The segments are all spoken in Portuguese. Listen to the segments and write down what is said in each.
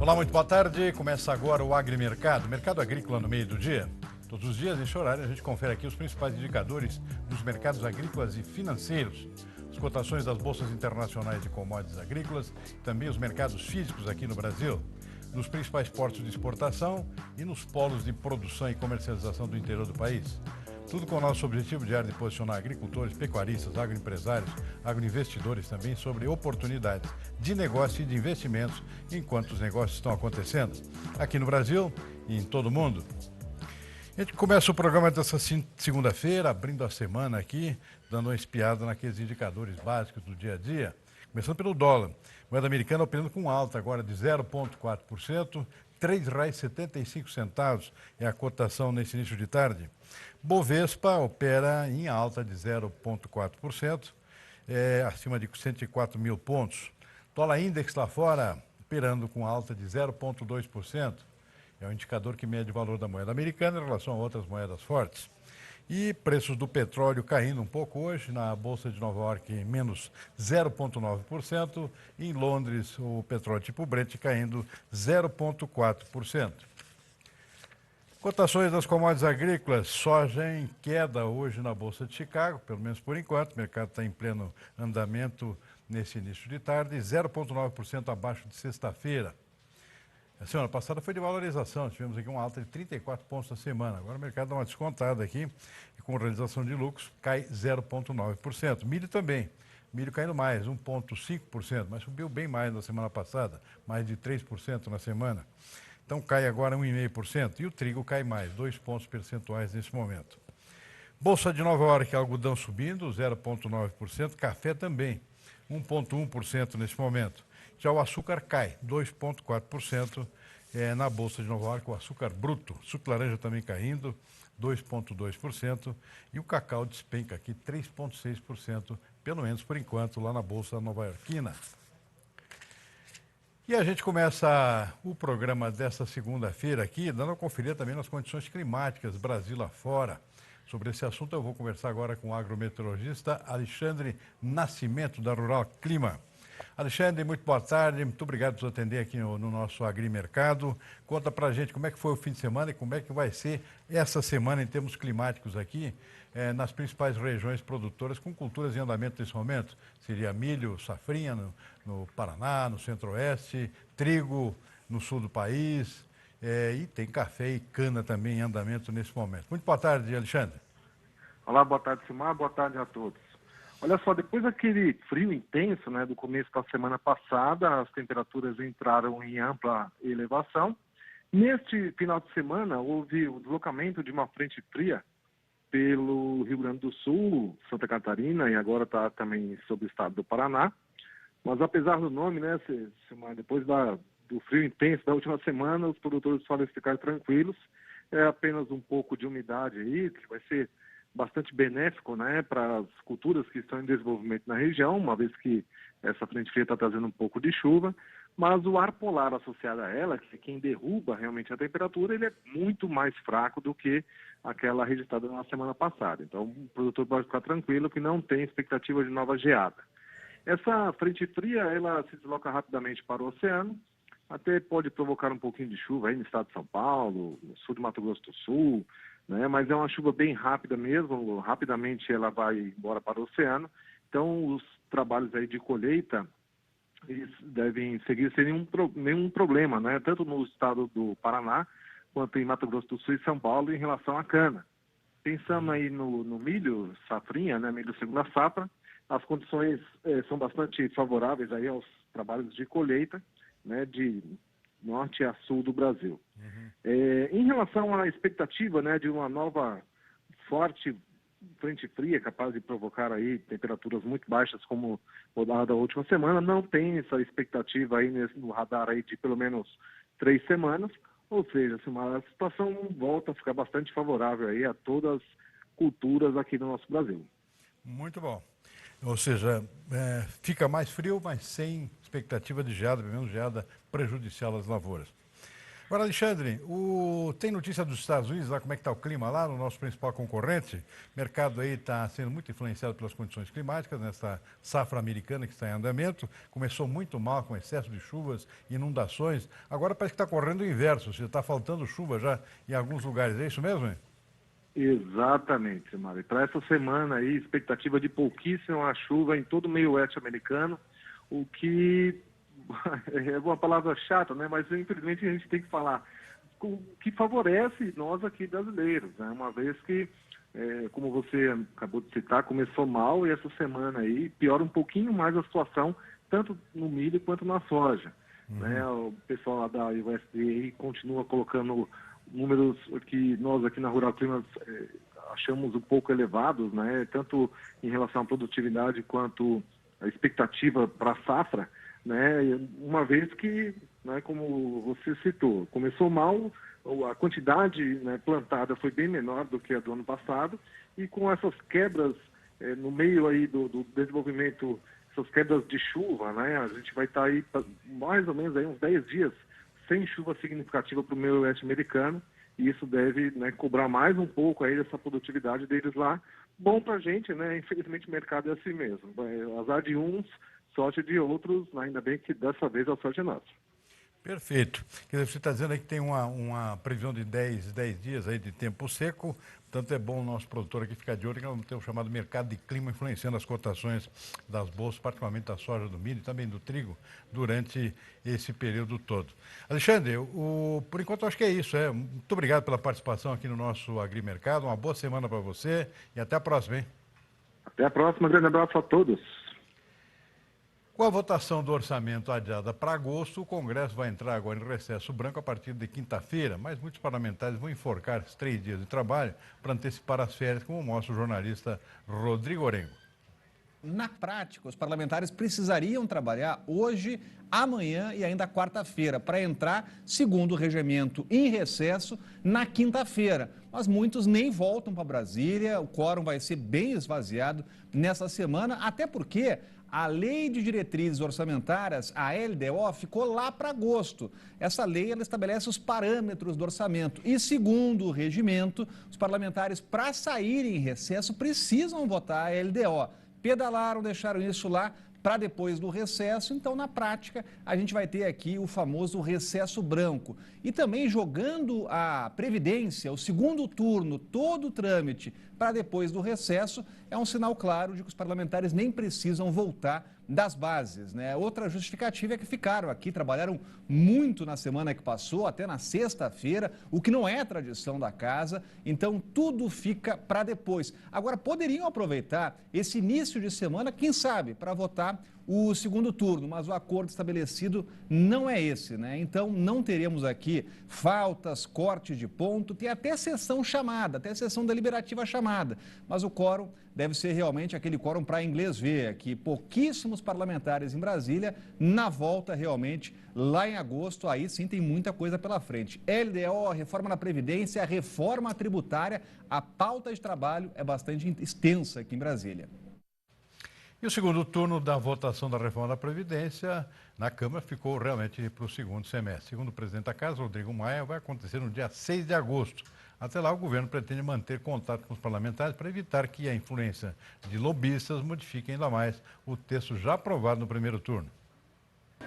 Olá, muito boa tarde. Começa agora o Agrimercado, mercado agrícola no meio do dia. Todos os dias, neste horário, a gente confere aqui os principais indicadores dos mercados agrícolas e financeiros, as cotações das bolsas internacionais de commodities agrícolas, também os mercados físicos aqui no Brasil, nos principais portos de exportação e nos polos de produção e comercialização do interior do país. Tudo com o nosso objetivo diário de posicionar agricultores, pecuaristas, agroempresários, agroinvestidores também sobre oportunidades de negócio e de investimentos enquanto os negócios estão acontecendo aqui no Brasil e em todo o mundo. A gente começa o programa dessa segunda-feira, abrindo a semana aqui, dando uma espiada naqueles indicadores básicos do dia a dia. Começando pelo dólar. Moeda americana operando com alta agora de 0,4%, R$ 3,75 é a cotação nesse início de tarde. Bovespa opera em alta de 0,4%, acima de 104 mil pontos. Dólar Index lá fora operando com alta de 0,2%. É um indicador que mede o valor da moeda americana em relação a outras moedas fortes. E preços do petróleo caindo um pouco hoje, na Bolsa de Nova York menos 0,9%, e em Londres o petróleo tipo Brent caindo 0,4%. Cotações das commodities agrícolas, soja em queda hoje na Bolsa de Chicago, pelo menos por enquanto, o mercado está em pleno andamento nesse início de tarde, 0,9% abaixo de sexta-feira. A semana passada foi de valorização, tivemos aqui uma alta de 34 pontos na semana. Agora o mercado dá uma descontada aqui e com realização de lucros cai 0,9%. Milho também, milho caindo mais, 1,5%, mas subiu bem mais na semana passada, mais de 3% na semana. Então cai agora 1,5% e o trigo cai mais, 2 pontos percentuais nesse momento. Bolsa de Nova York, algodão subindo, 0,9%, café também, 1,1% nesse momento. Já o açúcar cai, 2,4% na Bolsa de Nova York, o açúcar bruto. Suco de laranja também caindo, 2,2%. E o cacau despenca aqui, 3,6%, pelo menos por enquanto, lá na Bolsa nova-iorquina. E a gente começa o programa desta segunda-feira aqui, dando a conferir também nas condições climáticas, Brasil afora. Sobre esse assunto eu vou conversar agora com o agrometeorologista Alexandre Nascimento, da Rural Clima. Alexandre, muito boa tarde, muito obrigado por nos atender aqui no nosso Agrimercado. Conta pra gente como é que foi o fim de semana e como é que vai ser essa semana em termos climáticos aqui, nas principais regiões produtoras com culturas em andamento nesse momento. Seria milho, safrinha no Paraná, no Centro-Oeste, trigo no sul do país, e tem café e cana também em andamento nesse momento. Muito boa tarde, Alexandre. Olá, boa tarde, Silmar, boa tarde a todos. Olha só, depois daquele frio intenso, do começo da semana passada, as temperaturas entraram em ampla elevação. Neste final de semana, houve o deslocamento de uma frente fria pelo Rio Grande do Sul, Santa Catarina, e agora está também sobre o estado do Paraná. Mas apesar do nome, Silmar, depois do frio intenso da última semana, os produtores podem ficar tranquilos. É apenas um pouco de umidade aí, que vai ser bastante benéfico, para as culturas que estão em desenvolvimento na região, uma vez que essa frente fria está trazendo um pouco de chuva, mas o ar polar associado a ela, que é quem derruba realmente a temperatura, ele é muito mais fraco do que aquela registrada na semana passada. Então, o produtor pode ficar tranquilo que não tem expectativa de nova geada. Essa frente fria, ela se desloca rapidamente para o oceano, até pode provocar um pouquinho de chuva aí no estado de São Paulo, no sul do Mato Grosso do Sul, mas é uma chuva bem rápida mesmo, rapidamente ela vai embora para o oceano. Então, os trabalhos aí de colheita, eles devem seguir sem nenhum problema, tanto no estado do Paraná, quanto em Mato Grosso do Sul e São Paulo, em relação à cana. Pensando aí no milho, safrinha, milho segunda safra, as condições são bastante favoráveis aí aos trabalhos de colheita, de norte a sul do Brasil. Em relação à expectativa de uma nova forte frente fria capaz de provocar aí temperaturas muito baixas como o da última semana, não tem essa expectativa aí no radar aí de pelo menos 3 semanas, ou seja, a situação volta a ficar bastante favorável aí a todas as culturas aqui no nosso Brasil. Muito bom. Ou seja, fica mais frio, mas sem expectativa de geada, pelo menos geada prejudicial às lavouras. Agora, Alexandre, tem notícia dos Estados Unidos, lá como é que está o clima lá, no nosso principal concorrente? O mercado aí está sendo muito influenciado pelas condições climáticas, nessa safra americana que está em andamento. Começou muito mal, com excesso de chuvas, inundações. Agora parece que está correndo o inverso, ou seja, está faltando chuva já em alguns lugares. É isso mesmo, hein? Exatamente, Mário. Para essa semana aí, expectativa de pouquíssima chuva em todo o meio oeste americano, o que é uma palavra chata, né? Mas infelizmente a gente tem que falar, o que favorece nós aqui brasileiros, né? Uma vez que, como você acabou de citar, começou mal e essa semana aí piora um pouquinho mais a situação, tanto no milho quanto na soja. Né? O pessoal lá da USDA continua colocando números que nós aqui na Rural Clima achamos um pouco elevados, né? Tanto em relação à produtividade quanto a expectativa para a safra, né? Uma vez que, né, como você citou, começou mal, a quantidade, né, plantada foi bem menor do que a do ano passado, e com essas quebras no meio aí do desenvolvimento, essas quebras de chuva, né, a gente vai estar aí mais ou menos aí uns 10 dias sem chuva significativa para o meio oeste americano, e isso deve, né, cobrar mais um pouco aí dessa produtividade deles lá. Bom para a gente, né? Infelizmente o mercado é assim mesmo. Azar de uns, sorte de outros, ainda bem que dessa vez a sorte é nossa. Perfeito. Quer dizer, você está dizendo aí que tem uma previsão de 10 dias aí de tempo seco, portanto é bom o nosso produtor aqui ficar de olho, que nós vamos ter o chamado mercado de clima influenciando as cotações das bolsas, particularmente da soja, do milho e também do trigo, durante esse período todo. Alexandre, por enquanto eu acho que é isso. Muito obrigado pela participação aqui no nosso Agrimercado, uma boa semana para você e até a próxima, hein? Até a próxima, grande abraço a todos. Com a votação do orçamento adiada para agosto, o Congresso vai entrar agora em recesso branco a partir de quinta-feira, mas muitos parlamentares vão enforcar os 3 dias de trabalho para antecipar as férias, como mostra o jornalista Rodrigo Orengo. Na prática, os parlamentares precisariam trabalhar hoje, amanhã e ainda quarta-feira para entrar, segundo o regimento, em recesso na quinta-feira. Mas muitos nem voltam para Brasília, o quórum vai ser bem esvaziado nessa semana, até porque a Lei de Diretrizes Orçamentárias, a LDO, ficou lá para agosto. Essa lei ela estabelece os parâmetros do orçamento e, segundo o regimento, os parlamentares, para saírem em recesso, precisam votar a LDO. Pedalaram, deixaram isso lá para depois do recesso, então na prática a gente vai ter aqui o famoso recesso branco. E também jogando a Previdência, o segundo turno, todo o trâmite para depois do recesso, é um sinal claro de que os parlamentares nem precisam voltar das bases, né? Outra justificativa é que ficaram aqui, trabalharam muito na semana que passou, até na sexta-feira, o que não é tradição da casa, então tudo fica para depois. Agora, poderiam aproveitar esse início de semana, quem sabe, para votar o segundo turno, mas o acordo estabelecido não é esse, né? Então, não teremos aqui faltas, cortes de ponto, tem até sessão chamada, até sessão deliberativa chamada, mas o quórum deve ser realmente aquele quórum para inglês ver, aqui pouquíssimos parlamentares em Brasília, na volta realmente lá em agosto, aí sim tem muita coisa pela frente. LDO, reforma na Previdência, reforma tributária, a pauta de trabalho é bastante extensa aqui em Brasília. E o segundo turno da votação da reforma da Previdência na Câmara ficou realmente para o segundo semestre. Segundo o presidente da Casa, Rodrigo Maia, vai acontecer no dia 6 de agosto. Até lá, o governo pretende manter contato com os parlamentares para evitar que a influência de lobistas modifique ainda mais o texto já aprovado no primeiro turno.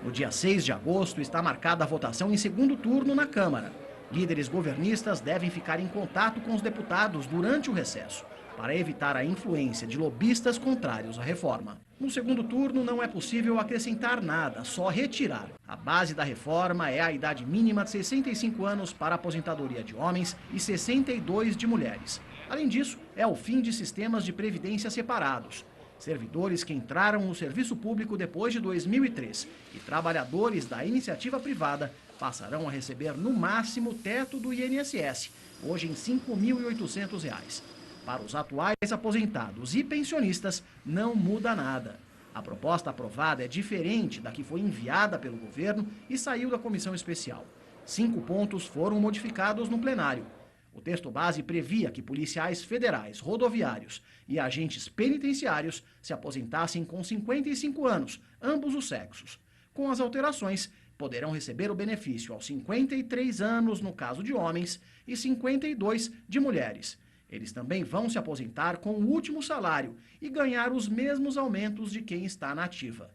No dia 6 de agosto está marcada a votação em segundo turno na Câmara. Líderes governistas devem ficar em contato com os deputados durante o recesso, para evitar a influência de lobistas contrários à reforma. No segundo turno não é possível acrescentar nada, só retirar. A base da reforma é a idade mínima de 65 anos para a aposentadoria de homens e 62 de mulheres. Além disso, é o fim de sistemas de previdência separados. Servidores que entraram no serviço público depois de 2003 e trabalhadores da iniciativa privada passarão a receber no máximo o teto do INSS, hoje em R$ 5.800. Para os atuais aposentados e pensionistas, não muda nada. A proposta aprovada é diferente da que foi enviada pelo governo e saiu da comissão especial. 5 pontos foram modificados no plenário. O texto base previa que policiais federais, rodoviários e agentes penitenciários se aposentassem com 55 anos, ambos os sexos. Com as alterações, poderão receber o benefício aos 53 anos no caso de homens e 52 de mulheres. Eles também vão se aposentar com o último salário e ganhar os mesmos aumentos de quem está na ativa.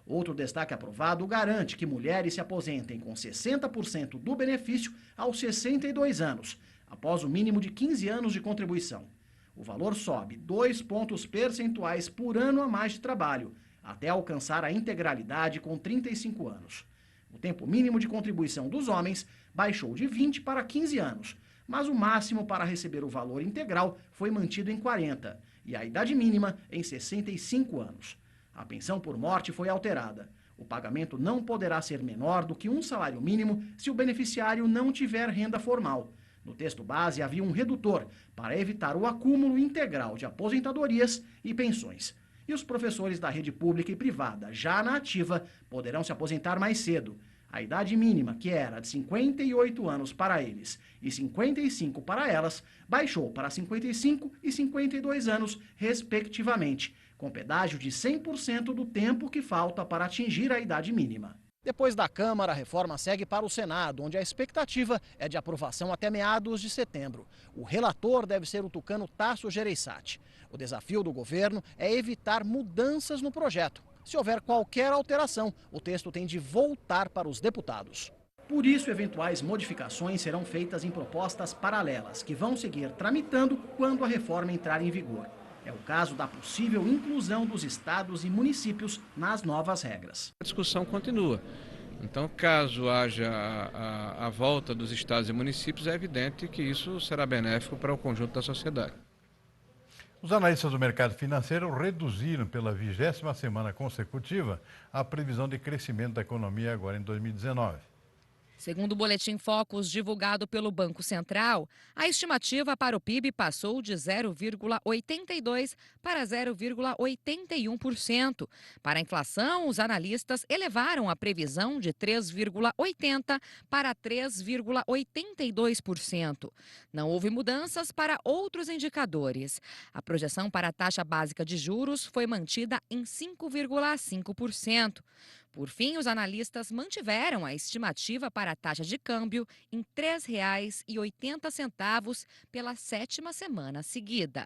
Outro destaque aprovado garante que mulheres se aposentem com 60% do benefício aos 62 anos, após o mínimo de 15 anos de contribuição. O valor sobe 2 pontos percentuais por ano a mais de trabalho, até alcançar a integralidade com 35 anos. O tempo mínimo de contribuição dos homens baixou de 20 para 15 anos, mas o máximo para receber o valor integral foi mantido em 40 e a idade mínima em 65 anos. A pensão por morte foi alterada. O pagamento não poderá ser menor do que um salário mínimo se o beneficiário não tiver renda formal. No texto base havia um redutor para evitar o acúmulo integral de aposentadorias e pensões. E os professores da rede pública e privada, já na ativa, poderão se aposentar mais cedo. A idade mínima, que era de 58 anos para eles e 55 para elas, baixou para 55 e 52 anos, respectivamente, com pedágio de 100% do tempo que falta para atingir a idade mínima. Depois da Câmara, a reforma segue para o Senado, onde a expectativa é de aprovação até meados de setembro. O relator deve ser o tucano Tasso Gereissati. O desafio do governo é evitar mudanças no projeto. Se houver qualquer alteração, o texto tem de voltar para os deputados. Por isso, eventuais modificações serão feitas em propostas paralelas, que vão seguir tramitando quando a reforma entrar em vigor. É o caso da possível inclusão dos estados e municípios nas novas regras. A discussão continua. Então, caso haja a volta dos estados e municípios, é evidente que isso será benéfico para o conjunto da sociedade. Os analistas do mercado financeiro reduziram pela 20ª semana consecutiva a previsão de crescimento da economia agora em 2019. Segundo o Boletim Focus divulgado pelo Banco Central, a estimativa para o PIB passou de 0,82% para 0,81%. Para a inflação, os analistas elevaram a previsão de 3,80% para 3,82%. Não houve mudanças para outros indicadores. A projeção para a taxa básica de juros foi mantida em 5,5%. Por fim, os analistas mantiveram a estimativa para a taxa de câmbio em R$ 3,80 pela 7ª semana seguida.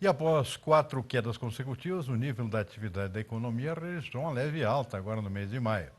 E após 4 quedas consecutivas, o nível da atividade da economia registrou uma leve alta agora no mês de maio.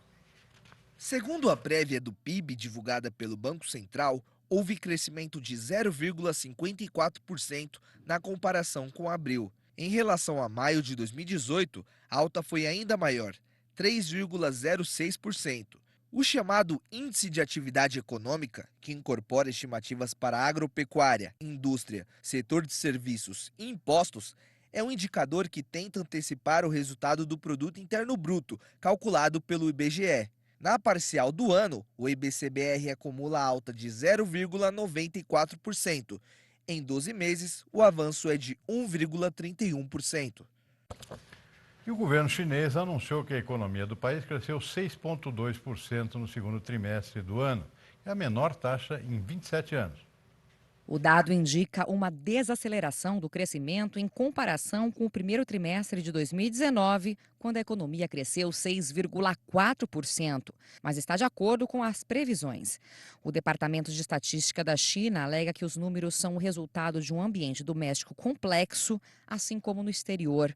Segundo a prévia do PIB divulgada pelo Banco Central, houve crescimento de 0,54% na comparação com abril. Em relação a maio de 2018, a alta foi ainda maior, 3,06%. O chamado Índice de Atividade Econômica, que incorpora estimativas para agropecuária, indústria, setor de serviços e impostos, é um indicador que tenta antecipar o resultado do Produto Interno Bruto, calculado pelo IBGE. Na parcial do ano, o IBCBR acumula alta de 0,94%. Em 12 meses, o avanço é de 1,31%. E o governo chinês anunciou que a economia do país cresceu 6,2% no segundo trimestre do ano. É a menor taxa em 27 anos. O dado indica uma desaceleração do crescimento em comparação com o primeiro trimestre de 2019, quando a economia cresceu 6,4%, mas está de acordo com as previsões. O Departamento de Estatística da China alega que os números são o resultado de um ambiente doméstico complexo, assim como no exterior.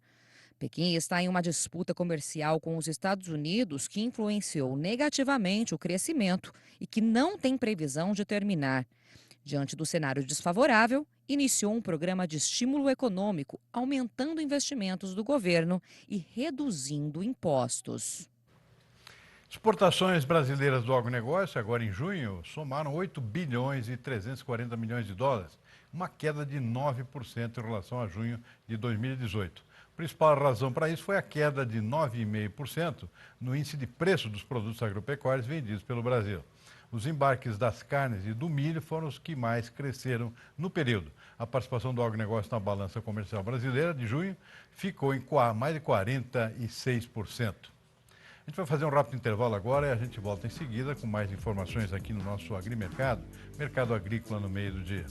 Pequim está em uma disputa comercial com os Estados Unidos que influenciou negativamente o crescimento e que não tem previsão de terminar. Diante do cenário desfavorável, iniciou um programa de estímulo econômico, aumentando investimentos do governo e reduzindo impostos. Exportações brasileiras do agronegócio, agora em junho, somaram 8 bilhões e 340 milhões de dólares, uma queda de 9% em relação a junho de 2018. A principal razão para isso foi a queda de 9,5% no índice de preço dos produtos agropecuários vendidos pelo Brasil. Os embarques das carnes e do milho foram os que mais cresceram no período. A participação do agronegócio na balança comercial brasileira de junho ficou em mais de 46%. A gente vai fazer um rápido intervalo agora e a gente volta em seguida com mais informações aqui no nosso Agrimercado, mercado agrícola no meio do dia.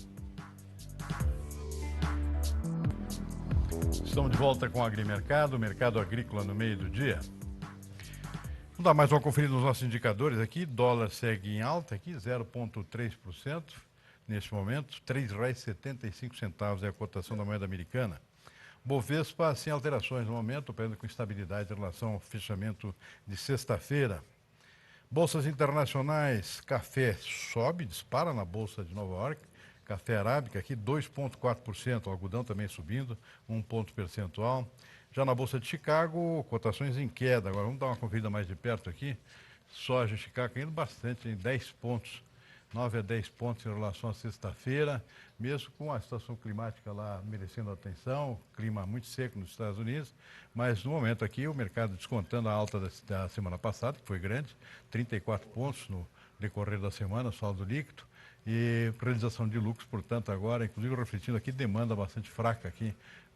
Estamos de volta com o Agrimercado, mercado agrícola no meio do dia. Vamos dar mais uma conferida nos nossos indicadores aqui. Dólar segue em alta aqui, 0,3% neste momento. R$ 3,75 é a cotação da moeda americana. Bovespa sem alterações no momento, operando com estabilidade em relação ao fechamento de sexta-feira. Bolsas internacionais, café sobe, dispara na Bolsa de Nova York. Café arábica aqui 2,4%, o algodão também subindo, 1 ponto percentual. Já na Bolsa de Chicago, cotações em queda. Agora vamos dar uma conferida mais de perto aqui. Soja Chicago caindo bastante, em 10 pontos, 9 a 10 pontos em relação à sexta-feira, mesmo com a situação climática lá merecendo atenção, clima muito seco nos Estados Unidos, mas no momento aqui o mercado descontando a alta da semana passada, que foi grande, 34 pontos no decorrer da semana, saldo líquido, e realização de lucros, portanto, agora, inclusive refletindo aqui, demanda bastante fraca aqui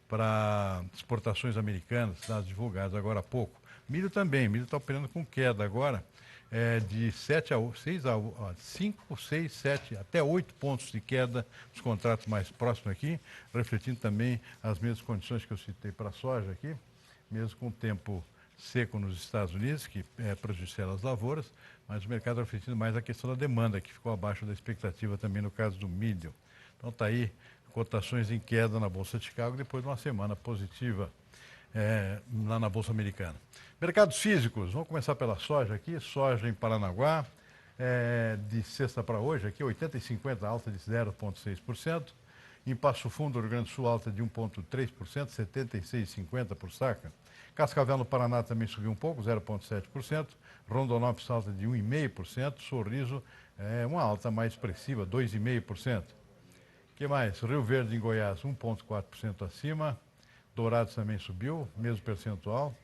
para exportações americanas, dados divulgados agora há pouco. Milho também, milho está operando com queda agora, de 5, 6, 7, até 8 pontos de queda dos contratos mais próximos aqui, refletindo também as mesmas condições que eu citei para a soja aqui, mesmo com o tempo seco nos Estados Unidos, que é prejudicial às lavouras, mas o mercado refletindo mais a questão da demanda, que ficou abaixo da expectativa também no caso do milho. Então está aí, cotações em queda na Bolsa de Chicago, depois de uma semana positiva lá na Bolsa Americana. Mercados físicos, vamos começar pela soja aqui, soja em Paranaguá, de sexta para hoje, aqui 80,50, alta de 0,6%. Em Passo Fundo, Rio Grande do Sul, alta de 1,3%, 76,50 por saca. Cascavel, no Paraná, também subiu um pouco, 0,7%. Rondonópolis, alta de 1,5%. Sorriso, uma alta mais expressiva, 2,5%. O que mais? Rio Verde, em Goiás, 1,4% acima. Dourados também subiu, mesmo percentual.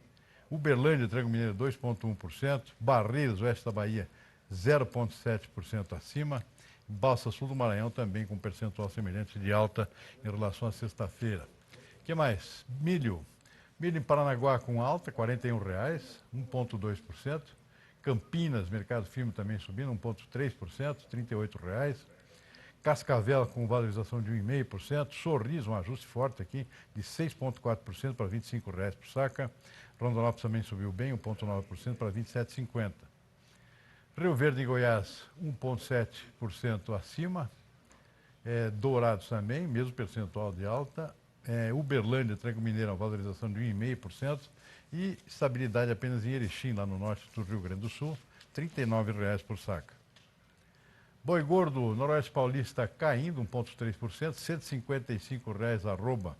Uberlândia, Triângulo Mineiro, 2,1%. Barreiras, oeste da Bahia, 0,7% acima. Balsa Sul do Maranhão também com percentual semelhante de alta em relação à sexta-feira. O que mais? Milho. Milho em Paranaguá com alta, R$ 41, 1,2%. Campinas, mercado firme também subindo, 1,3%, R$ 38. Cascavel com valorização de 1,5%. Sorriso, um ajuste forte aqui de 6,4% para R$ 25 por saca. Rondonópolis também subiu bem, 1,9% para R$ 27,50. Rio Verde em Goiás, 1,7% acima. Dourados também, mesmo percentual de alta. Uberlândia, Triângulo Mineiro, uma valorização de 1,5%. E estabilidade apenas em Erechim, lá no norte do Rio Grande do Sul, R$ 39 por saca. Boi gordo, Noroeste Paulista caindo 1,3%, R$ 155 arroba.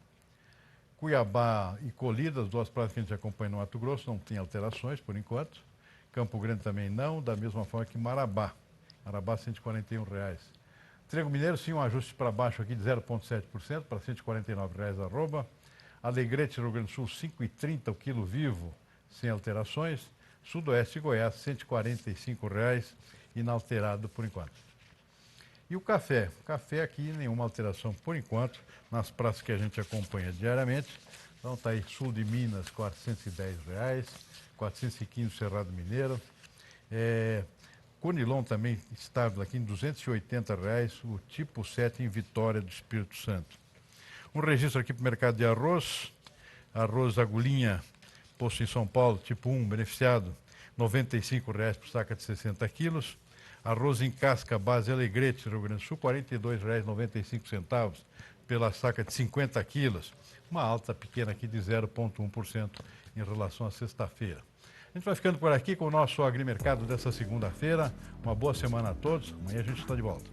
Cuiabá e Colíder, as duas praças que a gente acompanha no Mato Grosso, não tem alterações por enquanto. Campo Grande também não, da mesma forma que Marabá. Marabá, R$ 141. Triângulo Mineiro, sim, um ajuste para baixo aqui de 0,7% para R$ 149 arroba. Alegrete, Rio Grande do Sul, 5,30 o quilo vivo, sem alterações. Sudoeste e Goiás, R$ 145, inalterado por enquanto. E o café? O café aqui, nenhuma alteração por enquanto, nas praças que a gente acompanha diariamente. Então está aí, sul de Minas, R$ 410, 415 Cerrado Mineiro. Conilon também estável aqui em R$ 280, o tipo 7 em Vitória do Espírito Santo. Um registro aqui para o mercado de arroz. Arroz agulhinha, posto em São Paulo, tipo 1, beneficiado, R$ 95 por saca de 60 quilos. Arroz em casca, base Alegrete, Rio Grande do Sul, R$ 42,95 pela saca de 50 quilos. Uma alta pequena aqui de 0,1% em relação à sexta-feira. A gente vai ficando por aqui com o nosso agrimercado dessa segunda-feira. Uma boa semana a todos. Amanhã a gente está de volta.